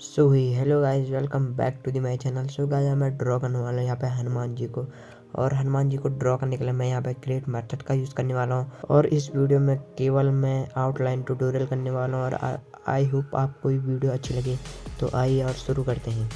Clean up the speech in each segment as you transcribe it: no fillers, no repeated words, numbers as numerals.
So hi hello guys, welcome back to the my channel. So guys, मैं draw करने वाला हूँ यहाँ पे हनुमान जी को। और हनुमान जी को ड्रॉ करने के लिए मैं यहाँ पे क्रिएट मेथड का यूज़ करने वाला हूँ। और इस वीडियो में केवल मैं आउटलाइन ट्यूटोरियल करने वाला हूँ। और आई होप आपको ये वीडियो अच्छी लगे। तो आइए और शुरू करते हैं।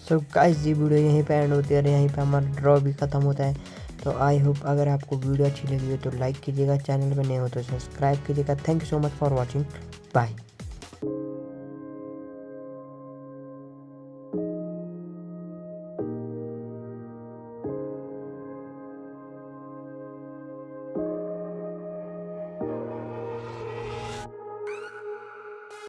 सो गाइस ये वीडियो यहीं पे एंड होती है और यहीं पे हमारा ड्रॉ भी ख़त्म होता है। तो आई होप अगर आपको वीडियो अच्छी लगी हो तो लाइक कीजिएगा, चैनल पे नए हो तो सब्सक्राइब कीजिएगा। Thank you so much for watching, bye.